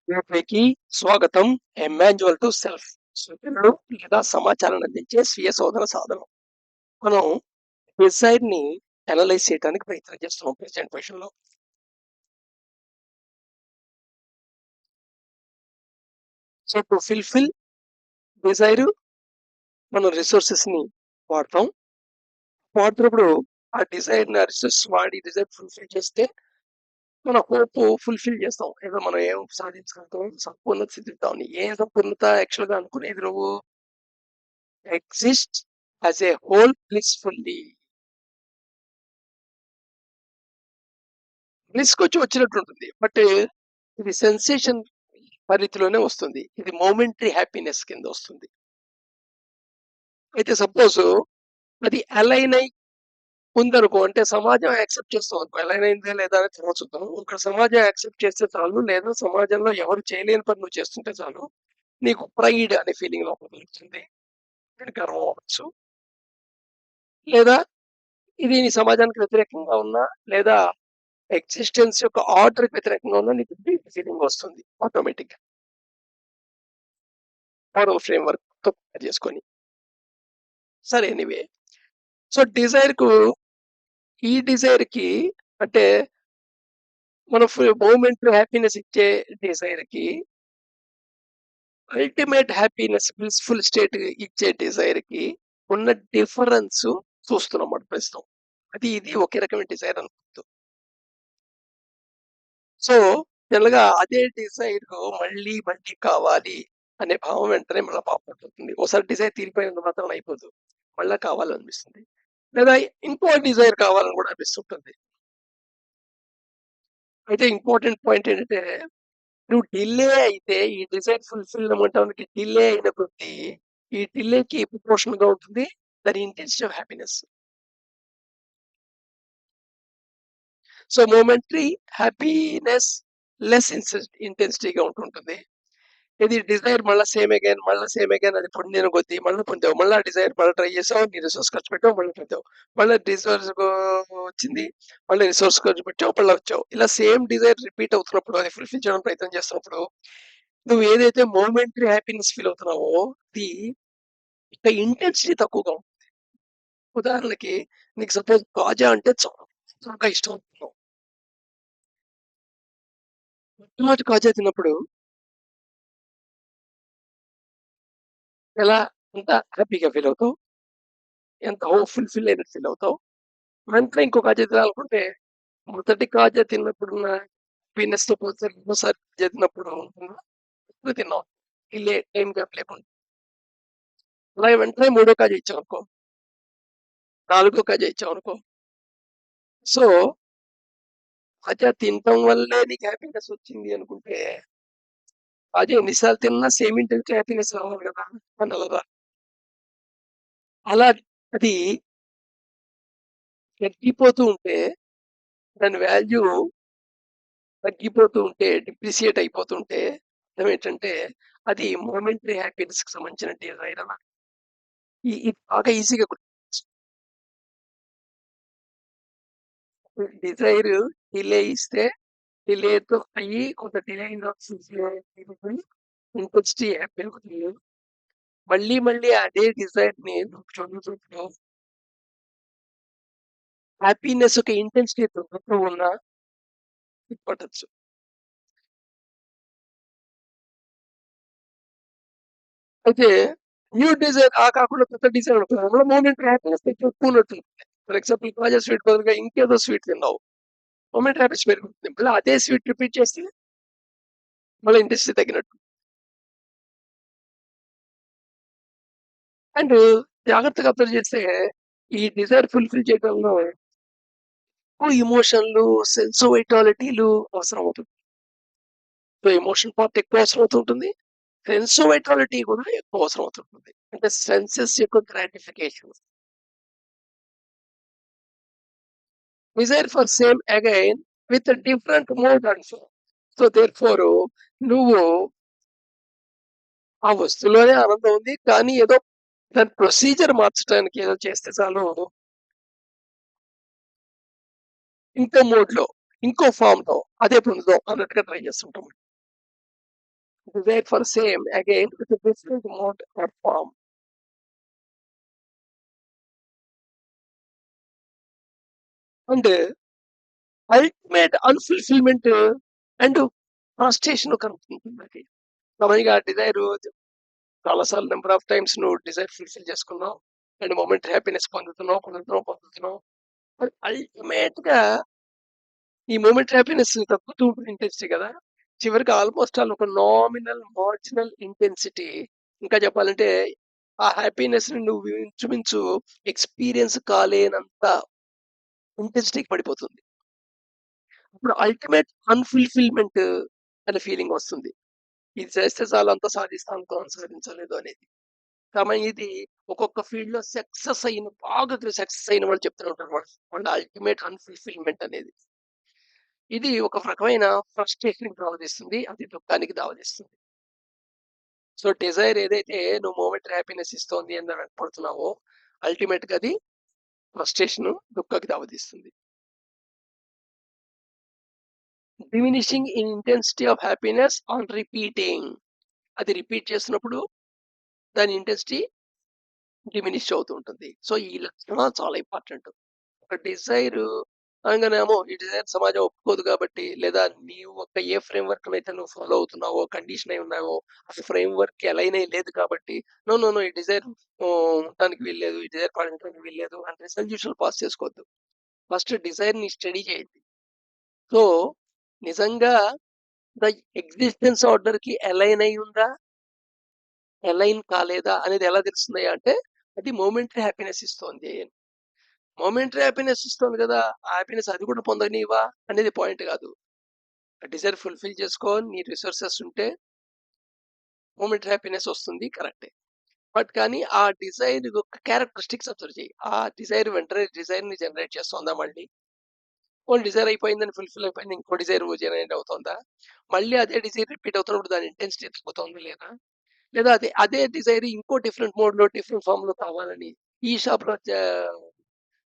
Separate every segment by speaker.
Speaker 1: గేట్‌వేకి స్వాగతం. ఏ manual to self. సూచనలు లేదా సమాచారాన్ని అందించే స్వీయ శోధన సాధనం. మనం డిజైర్‌ని అనలైజ్ చేయడానికి ప్రయత్నం చేస్తున్నాం ప్రెజెంట్ పొజిషన్‌లో. సో, టు ఫుల్‌ఫిల్ డిజైర్ మనం రిసోర్సెస్‌ని వాడతాం. వాడుతున్నప్పుడు ఆ డిజైర్‌ని, ఆ రిసోర్స్ వాడి డిజైర్ ఫుల్‌ఫిల్ చేస్తే మన హోప్ ఫుల్‌ఫిల్ చేస్తాం. ఏదో మనం ఏం సాధించగలుగుతాం, సంపూర్ణత సిద్ధిద్దామని. ఏం సంపూర్ణత యాక్చువల్‌గా అనుకునేది నువ్వు exist as a whole blissfully. బ్లిస్‌కొచ్చి వచ్చినట్టుంటుంది. బట్ ఇది సెన్సేషన్ పరిధిలోనే వస్తుంది. ఇది మొమెంటరీ హ్యాపీనెస్ కింద వస్తుంది. అయితే సపోజ్ అది అలైన్ అయి ఉందనుకో, అంటే సమాజం యాక్సెప్ట్ చేస్తాం అనుకో, అలైన్ అయిందా లేదా అనేది తర్వాత చూద్దాం. ఇక్కడ సమాజం యాక్సెప్ట్ చేస్తే చాలు, లేదా సమాజంలో ఎవరు చేయలేని పని నువ్వు చేస్తుంటే చాలు, నీకు ప్రైడ్ అనే ఫీలింగ్ లోపల కలుగుతుంది. ఇది గర్వం అవ్వచ్చు. లేదా ఇది నీ సమాజానికి వ్యతిరేకంగా ఉన్నా, లేదా ఎగ్జిస్టెన్స్ యొక్క ఆర్డర్‌కి వ్యతిరేకంగా ఉన్నా నీకు గిల్ట్ ఫీలింగ్ వస్తుంది ఆటోమేటిక్‌గా. మోరల్ ఫ్రేమ్‌వర్క్‌తో కంపేర్ చేసుకొని. సరే ఎనీవే. సో, ఈ డిజైర్‌కి అంటే మన మొమెంటరీ హ్యాపీనెస్ ఇచ్చే డిజైర్‌కి, అల్టిమేట్ హ్యాపీనెస్ బ్లిస్‌ఫుల్ స్టేట్ ఇచ్చే డిజైర్‌కి ఉన్న డిఫరెన్స్ చూస్తున్నాం మనం ప్రస్తుతం. అది ఇది ఒకే రకమైన డిజైర్ అనుకోవద్దు. సో, జనరల్‌గా అదే డిజైర్ మళ్ళీ మళ్ళీ కావాలి అనే భావం వెంటనే మళ్ళా పాపవుతుంది. ఓసారి డిజైర్ తీరిపోయినంత మాత్రాన అయిపోదు. మళ్ళా కావాలనిపిస్తుంది. లేదా ఇంకో డిజైర్ కావాలని కూడా అనిపిస్తుంటుంది. అయితే ఇంపార్టెంట్ పాయింట్ ఏంటంటే, నువ్వు డిలే అయితే ఈ డిజైర్ ఫుల్‌ఫిల్ అవ్వటానికి డిలే అయిన కొద్దీ, ఈ డిలేకి ప్రపోర్షనల్‌గా ఉంటుంది దాని intensity of happiness. So, momentary happiness less ఇంటెన్సిటీగా ఉంటుంటుంది. ఇది డిజైర్ మళ్ళా సేమ్ అగైన్, మళ్ళా సేమ్ అగైన్ అది పొందిన కొద్దీ మళ్ళా పొందావు. మళ్ళా డిజైర్ మళ్ళా ట్రై చేసావు. నీ రిసోర్స్ ఖర్చు పెట్టావు. మళ్ళీ పొందావు. మళ్ళా వచ్చింది. మళ్ళీ రిసోర్స్ ఖర్చు పెట్టావు. మళ్ళా వచ్చావు. ఇలా సేమ్ డిజైర్ రిపీట్ అవుతున్నప్పుడు, అది ఫుల్‌ఫిల్ చేయడానికి ప్రయత్నం చేస్తున్నప్పుడు, నువ్వు ఏదైతే మొమెంటరీ హ్యాపీనెస్ ఫీల్ అవుతున్నావో, అది ఇంకా ఇంటెన్సిటీ తక్కువగా ఉంటుంది. ఉదాహరణకి నీకు సపోజ్ కాజా అంటే చాలా ఇష్టం అనుకో. మొట్టమొదటి కాజా తిన్నప్పుడు ఎలా ఎంత హ్యాపీగా ఫీల్ అవుతావు? ఎంత ఫుల్‌ఫిల్ అయినట్టు ఫీల్ అవుతావు? వెంటనే ఇంకో కాజా తినాలనుకుంటే, మొదటి కాజా తిన్నప్పుడున్న హ్యాపీనెస్‌తో పోల్చితే రెండోసారి కాజా తిన్నప్పుడు ఉంటుందా? ఎక్కువ తిన్నావు. టైమ్ గ్యాప్ లేకుండా. అలాగే వెంటనే మూడో కాజా ఇచ్చావనుకో, నాలుగో కాజా ఇచ్చావనుకో. సో, కాజా తినటం వల్లే నీకు హ్యాపీనెస్ వచ్చింది అనుకుంటే, కాజా ఎన్ని సార్లు తిన్నా సేమ్ ఇంటెన్సిటీ హ్యాపీనెస్ రావాలి కదా! అనలరా? అలా అది తగ్గిపోతూ ఉంటే, దాని వాల్యూ తగ్గిపోతూ ఉంటే, డిప్రిషియేట్ అయిపోతుంటే, అర్థమేంటంటే, అది మొమెంటరీ హ్యాపీనెస్‌కి సంబంధించిన డిజైర్ అన్నమాట. ఇది బాగా ఈజీగా డిజైర్ డిలే ఇస్తే, డిలేతో అయ్యి కొంత డిలే అయిన ఇంటెన్సిటీ పెరుగుతుంది. మళ్ళీ మళ్ళీ అదే డిజైర్‌ని నువ్వు చదువుతున్నప్పుడు హ్యాపీనెస్ యొక్క ఇంటెన్సిటీ తగ్గుతూ ఉన్నా పట్టొచ్చు. అయితే న్యూ డిజైర్ కాకుండా కొత్త డిజైర్ అనుకో, అందులో మొమెంటరీ హ్యాపీనెస్ ఎక్కువ ఉన్నట్టుంది. ఫర్ ఎగ్జాంపుల్ కాజా స్వీట్ బదులుగా ఇంకేదో స్వీట్ తిన్నావు. మొమెంటరీ హ్యాపీనెస్ పెరుగుతుంది. మళ్ళీ అదే స్వీట్ రిపీట్ చేస్తే మళ్ళీ ఇంటెన్సిటీ తగ్గినట్టు. అండ్ జాగ్రత్తగా అబ్జర్వ్ చేస్తే, ఈ డిజైర్ ఫుల్‌ఫిల్ చేయడంలో ఎక్కువ ఎమోషన్‌లు, సెన్సిటివిటీలు అవసరం అవుతుంది. సో, ఎమోషన్ పార్ట్ ఎక్కువ అవసరం అవుతుంటుంది. సెన్సిటివిటీ కూడా ఎక్కువ అవసరం అవుతుంటుంది. అంటే సెన్సెస్ యొక్క gratification. Desire for same again with different mode also. So, therefore నువ్వు ఆ వస్తువులోనే ఆనందం ఉంది. కానీ ఏదో దాని ప్రొసీజర్ మార్చడానికి ఏదో చేస్తే చాలు, ఇంకో మోడ్‌లో, ఇంకో ఫార్మ్‌లో అదే పొందుదాం అన్నట్టుగా ట్రై చేస్తుంటాం. desire for same again with a different mode or form. And ultimate unfulfillment and frustration కలుగుతుంది మనకి. మామూలుగా డిజైర్ చాలా సార్లు నెంబర్ ఆఫ్ టైమ్స్ నువ్వు డిజైర్ ఫుల్ఫిల్ చేసుకున్నావు. అండ్ మొమెంటరీ హ్యాపీనెస్ పొందుతున్నావు. అల్టిమేట్ గా ఈ మొమెంటరీ హ్యాపీనెస్ తగ్గుతూ ఉంటుంది ఇంటెన్సిటీ కదా! చివరికి ఆల్మోస్ట్ ఆల్ ఒక నామినల్, మార్జినల్ ఇంటెన్సిటీ ఇంకా చెప్పాలంటే ఆ హ్యాపీనెస్‌ని నువ్వు ఇంచుమించు ఎక్స్‌పీరియన్స్ కాలేనంత ఇంటెన్సిటీకి పడిపోతుంది. ఇప్పుడు అల్టిమేట్ అన్‌ఫుల్‌ఫిల్‌మెంట్ అనే ఫీలింగ్ వస్తుంది. ఇది చేస్తే చాలు అంతా సాధిస్తాం, సాధించలేదు అనేది. ఇది ఒక్కొక్క ఫీల్డ్‌లో బాగా సక్సెస్ అయిన వాళ్ళు చెప్తూ ఉంటారు. వాళ్ళ అల్టిమేట్ అన్‌ఫుల్‌ఫిల్‌మెంట్ అనేది. ఇది ఒక రకమైన ఫ్రస్ట్రేషన్‌కి దారితీస్తుంది. అది దుఃఖానికి దారితీస్తుంది. సో, డిజైర్ ఏదైతే నువ్వు మొమెంటరీ హ్యాపీనెస్ ఇస్తోంది అని వెంటపడుతున్నావో, అల్టిమేట్‌గా అది ఫ్రస్ట్రేషన్, దుఃఖానికి దారితీస్తుంది. Diminishing in intensity of happiness on repeating. అది రిపీట్ చేస్తున్నప్పుడు దాని ఇంటెన్సిటీ డిమినిష్ అవుతూ ఉంటుంది. సో, ఈ లక్షణాలు చాలా ఇంపార్టెంట్. ఒక డిజైర్ అనగానేమో ఈ డిజైర్ సమాజం ఒప్పుకోదు కాబట్టి, లేదా నీవు ఒక ఏ ఫ్రేమ్‌వర్క్‌నైతే నువ్వు ఫాలో అవుతున్నావో, కండిషన్ అయి ఉన్నావో, ఆ ఫ్రేమ్‌వర్క్‌కి అలైన్ అయ్యి లేదు కాబట్టి, నో, నో, నో ఈ డిజైర్ ఉండటానికి వీల్లేదు. ఈ డిజైర్ పాటించడానికి వీల్లేదు అని రిజల్యూషన్ పాస్ చేసుకోవద్దు. ఫస్ట్ డిజైర్‌ని స్టడీ చేయండి. సో, నిజంగా ద ఎగ్జిస్టెన్స్ ఆర్డర్‌కి అలైన్ అయ్యి ఉందా? అలైన్ కాలేదా? అనేది ఎలా తెలుస్తుందయ్యా అంటే, అది మొమెంటరీ హ్యాపీనెస్ ఇస్తోంది. మొమెంటరీ హ్యాపీనెస్ ఇస్తోంది గదా! ఆ హ్యాపీనెస్ అది కూడా పొందనీవా? అనేది పాయింట్ గాదు. డిజైర్ ఫుల్‌ఫిల్ చేసుకో నీ రిసోర్సెస్ ఉంటే మొమెంటరీ హ్యాపీనెస్ వస్తుంది కరెక్టే. బట్ కానీ ఆ డిజైర్ యొక్క క్యారెక్టరిస్టిక్స్ అబ్జర్వ్ చెయ్యి. ఆ డిజైర్ వెంటనే డిజైర్‌ని జనరేట్ చేస్తోందా మళ్ళీ? పోనీ డిజైర్ అయిపోయిందని ఫుల్‌ఫిల్ అయిపోయింది. ఇంకో డిజైర్ జనరేట్ అవుతోందా? మళ్ళీ అదే డిజైర్ రిపీట్ అవుతున్నప్పుడు దాని ఇంటెన్సిటీ తగ్గుతోందా లేదా? లేదా అదే అదే డిజైర్ ఇంకో డిఫరెంట్ మోడ్‌లో, డిఫరెంట్ ఫార్మ్‌లో కావాలని ఈ షాప్‌లో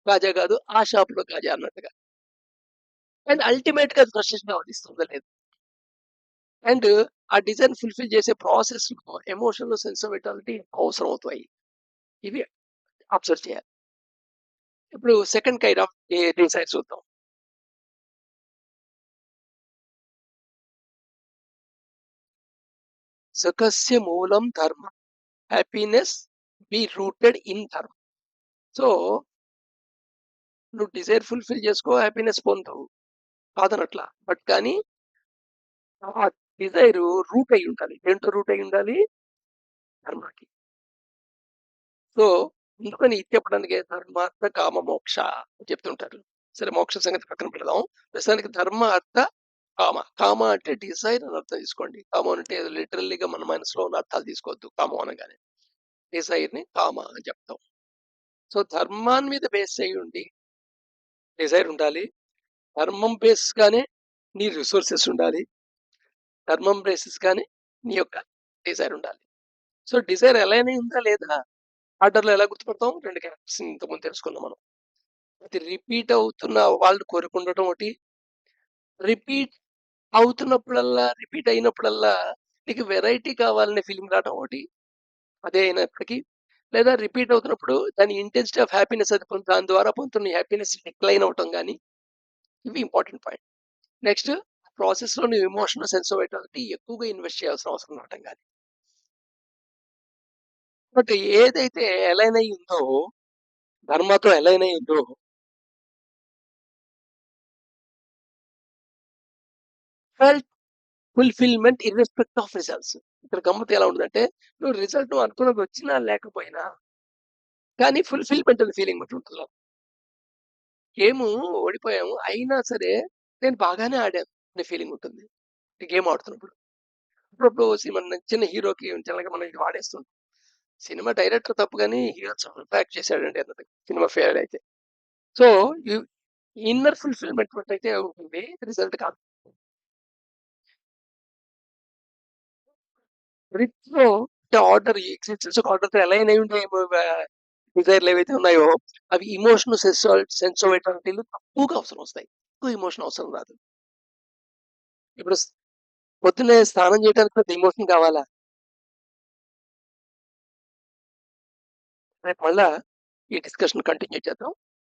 Speaker 1: కాజా కాదు, ఆ షాప్‌లో కాజా అన్నట్టుగా. అండ్ అల్టిమేట్‌గా అది ఫ్రస్ట్రేషన్ అవనిస్తుందా లేదా? అండ్ ఆ డిజైన్ ఫుల్‌ఫిల్ చేసే ప్రాసెస్‌లో ఎమోషనల్ సెన్సిటివిటీ అవసరం అవుతాయి. ఇవి అబ్జర్వ్ చేయాలి. ఇప్పుడు సెకండ్ కైండ్ ఆఫ్ డిజైర్ చూద్దాం. సుఖస్య మూలం ధర్మ. హ్యాపీనెస్ బి రూటెడ్ ఇన్ ధర్మ. సో, నువ్వు డిజైర్ ఫుల్‌ఫిల్ చేసుకో, హ్యాపీనెస్ పొందు. కాదనట్లా. బట్ కానీ ఆ డిజైర్ రూట్ అయ్యి ఉండాలి. దేంట్లో రూట్ అయ్యి ఉండాలి? ధర్మాకి. సో, అందుకని ఇది చెప్పడానికే ధర్మార్థ, కామ, మోక్ష అని చెప్తుంటారు. సరే మోక్ష సంగతి పక్కన పెడదాం. ప్రస్తుతానికి ధర్మ, అర్థ, కామ. కామ అంటే డిజైర్ అని అర్థం తీసుకోండి. కామం అంటే లిటరల్లీగా మన మనసులో ఉన్న అర్థాలు తీసుకోవద్దు కామం అనగానే. డిజైర్‌ని కామ అని చెప్తాం. సో, ధర్మాన్ని మీద బేస్ అయ్యి ఉండి డిజైర్ ఉండాలి. ధర్మం బేస్‌గానే నీ రిసోర్సెస్ ఉండాలి. ధర్మం బేసిస్‌గానే నీ యొక్క డిజైర్ ఉండాలి. సో, డిజైర్ అలైన్ అయి ఉందా లేదా? ఆర్డర్‌లో ఎలా గుర్తుపడతాం? 2 క్యారెక్టర్స్ ఇంతకుముందు తెలుసుకున్నాం మనం. అది రిపీట్ అవుతున్న వాళ్ళు కోరుకుండటం ఒకటి. రిపీట్ రిపీట్ అయినప్పుడల్లా నీకు వెరైటీ కావాలనే ఫీలింగ్ రావటం ఒకటి. అదే అయినప్పటికీ లేదా రిపీట్ అవుతున్నప్పుడు దాని ఇంటెన్సిటీ ఆఫ్ హ్యాపీనెస్ అది దాని ద్వారా పొందుతున్న హ్యాపీనెస్ డిక్లైన్ అవ్వటం గాని, ఇవి ఇంపార్టెంట్ పాయింట్. నెక్స్ట్ ప్రాసెస్‌లో నువ్వు ఎమోషనల్ సెన్స్ అవ్వేటానికి ఎక్కువగా ఇన్వెస్ట్ చేయాల్సిన అవసరం రావటం గాని. బట్ ఏదైతే అలైన్ అయ్యి ఉందో, ధర్మతో అలైన్ అయ్యి ఉందో ఫెల్ట్ ఫుల్‌ఫిల్‌మెంట్ ఇర్రెస్పెక్ట్ ఆఫ్ రిజల్ట్స్. ఇక్కడ గమ్మత్తు ఎలా ఉంటదంటే, నువ్వు అనుకున్నది వచ్చినా లేకపోయినా, కానీ ఫుల్‌ఫిల్‌మెంట్ అనే ఫీలింగ్ ఒకటి ఉంటది లోపల. గేము ఓడిపోయాము. అయినా సరే నేను బాగానే ఆడాను అనే ఫీలింగ్ ఉంటుంది. ఈ గేమ్ ఆడుతున్నప్పుడు. అప్పుడప్పుడు సినిమా నచ్చిన హీరోకి జనరల్‌గా మనం ఇది వాడేస్తుంటాం. సినిమా డైరెక్టర్ తప్పు గాని, హీరో చాలా యాక్ట్ చేసాడండి అన్నది. సినిమా ఫెయిల్ అయితే. సో, యు ఇన్నర్ ఫుల్‌ఫిల్‌మెంట్ ఒకటైతే ఉంటుంది. రిజల్ట్ కాదు. రిచ్‌లో ఆర్డర్ ఎక్సిస్టెన్స్ ఒక ఆర్డర్‌తో అలైన్ అయ్యి ఉండే డిజైర్‌లు ఏవైతే ఉన్నాయో, అవి ఎమోషనల్ సెన్సిటివిటీలు తక్కువగా అవసరం వస్తాయి. ఎక్కువ ఎమోషన్ అవసరం రాదు. ఇప్పుడు పొద్దున్నే స్నానం చేయడానికి పెద్ద ఎమోషన్ కావాలా? రేపు మళ్ళా ఈ డిస్కషన్ కంటిన్యూ చేద్దాం.